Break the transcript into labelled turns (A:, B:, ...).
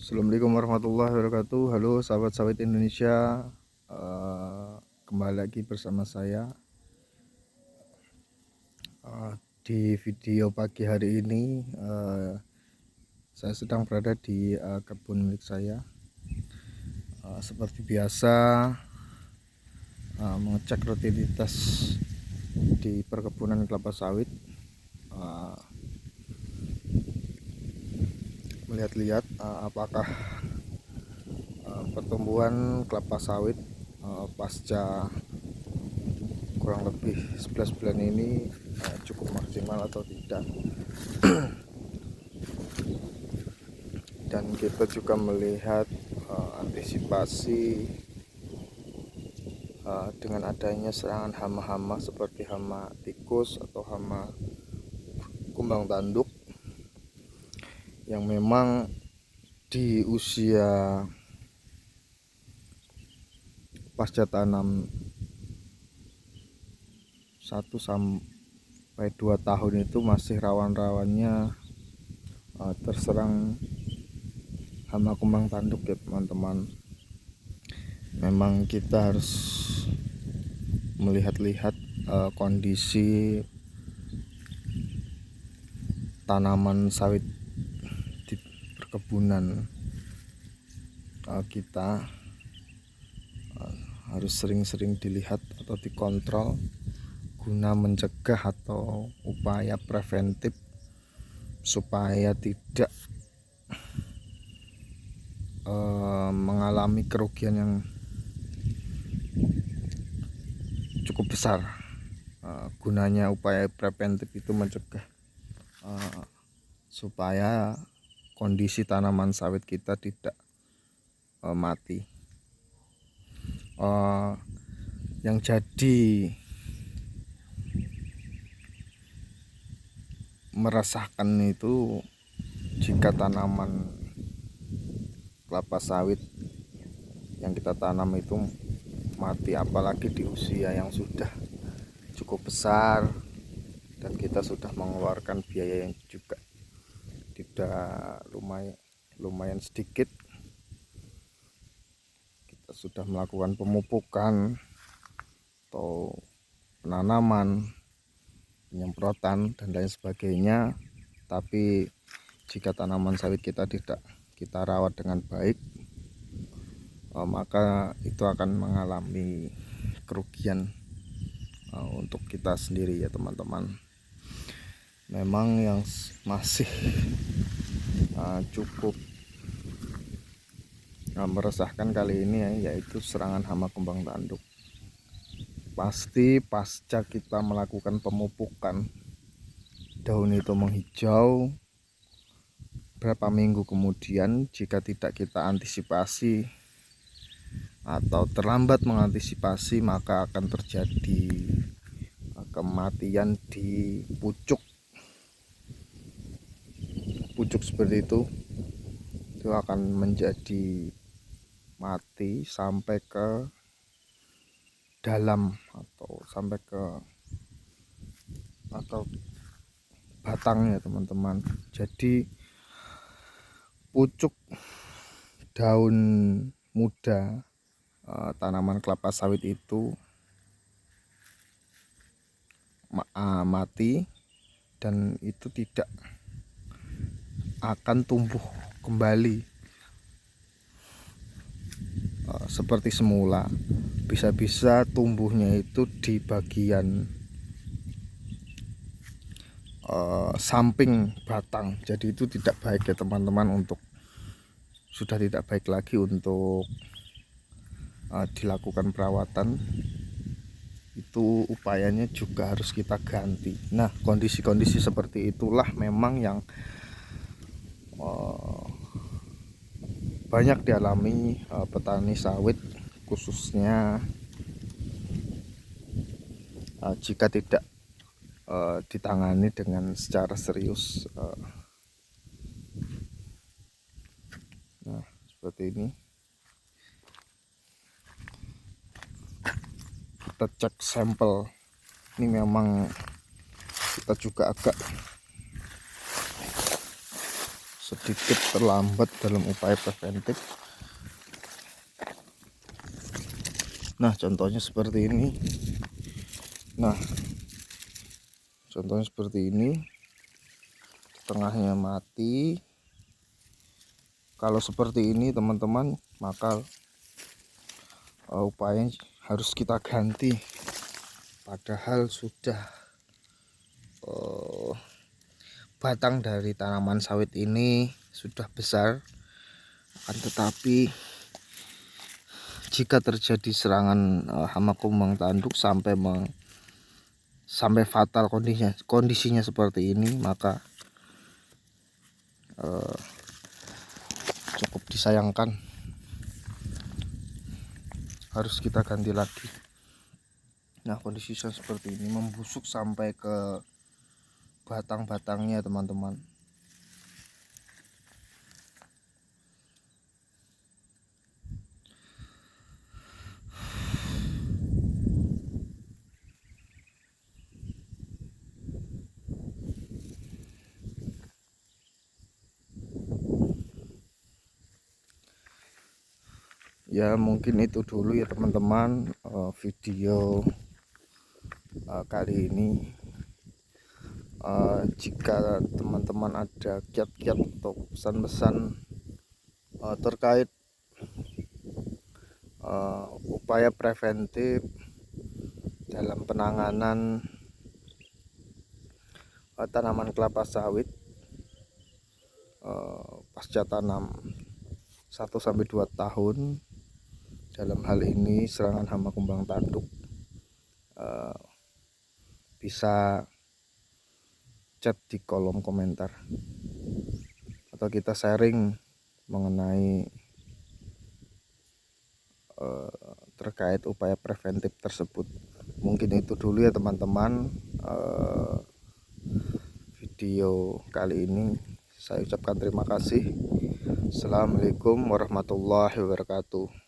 A: Assalamualaikum warahmatullahi wabarakatuh. Halo sahabat-sahabat Indonesia. Kembali lagi bersama saya. Di video pagi hari ini saya sedang berada di kebun milik saya. Seperti biasa mengecek rutinitas di perkebunan kelapa sawit, melihat-lihat apakah pertumbuhan kelapa sawit pasca kurang lebih 11 bulan ini cukup maksimal atau tidak. Dan kita juga melihat antisipasi dengan adanya serangan hama-hama seperti hama tikus atau hama kumbang tanduk yang memang di usia pasca tanam 1 sampai 2 tahun itu masih rawan-rawannya terserang hama kumbang tanduk ya teman-teman. Memang kita harus melihat-lihat kondisi tanaman sawit di perkebunan kita. Harus sering-sering dilihat atau dikontrol guna mencegah atau upaya preventif supaya tidak mengalami kerugian yang cukup besar. Gunanya upaya preventif itu mencegah supaya kondisi tanaman sawit kita tidak mati. Yang jadi meresahkan itu jika tanaman kelapa sawit yang kita tanam itu mati, apalagi di usia yang sudah cukup besar dan kita sudah mengeluarkan biaya yang juga tidak lumayan sedikit. Kita sudah melakukan pemupukan atau penanaman, penyemprotan dan lain sebagainya, tapi jika tanaman sawit kita tidak kita rawat dengan baik, maka itu akan mengalami kerugian untuk kita sendiri ya teman-teman. Memang yang masih cukup meresahkan kali ini yaitu serangan hama kumbang tanduk. Pasti pasca kita melakukan pemupukan, daun itu menghijau, berapa minggu kemudian jika tidak kita antisipasi atau terlambat mengantisipasi, maka akan terjadi kematian di pucuk seperti itu akan menjadi mati sampai ke dalam atau sampai ke batangnya teman-teman. Jadi pucuk daun muda tanaman kelapa sawit itu mati dan itu tidak akan tumbuh kembali seperti semula. Bisa-bisa tumbuhnya itu di bagian samping batang. Jadi itu tidak baik ya teman-teman, sudah tidak baik lagi untuk dilakukan perawatan. Itu upayanya juga harus kita ganti. Nah, kondisi-kondisi seperti itulah memang yang banyak dialami petani sawit, khususnya jika tidak ditangani dengan secara serius. Nah, seperti ini. Kita cek sampel. Ini memang kita juga agak sedikit terlambat dalam upaya preventif. Nah, contohnya seperti ini. Tengahnya mati. Kalau seperti ini teman-teman, maka upaya harus kita ganti. Padahal sudah batang dari tanaman sawit ini sudah besar, akan tetapi jika terjadi serangan hama kumbang tanduk sampai fatal kondisinya seperti ini, maka cukup disayangkan, harus kita ganti lagi. Nah, kondisinya seperti ini, membusuk sampai ke batang-batangnya teman-teman. Ya, mungkin itu dulu ya teman-teman, video kali ini. Jika teman-teman ada kiat-kiat atau pesan-pesan terkait upaya preventif dalam penanganan tanaman kelapa sawit pasca tanam 1-2 tahun, dalam hal ini serangan hama kumbang tanduk, bisa chat di kolom komentar atau kita sharing mengenai terkait upaya preventif tersebut. Mungkin itu dulu ya teman-teman, video kali ini. Saya ucapkan terima kasih. Assalamualaikum warahmatullahi wabarakatuh.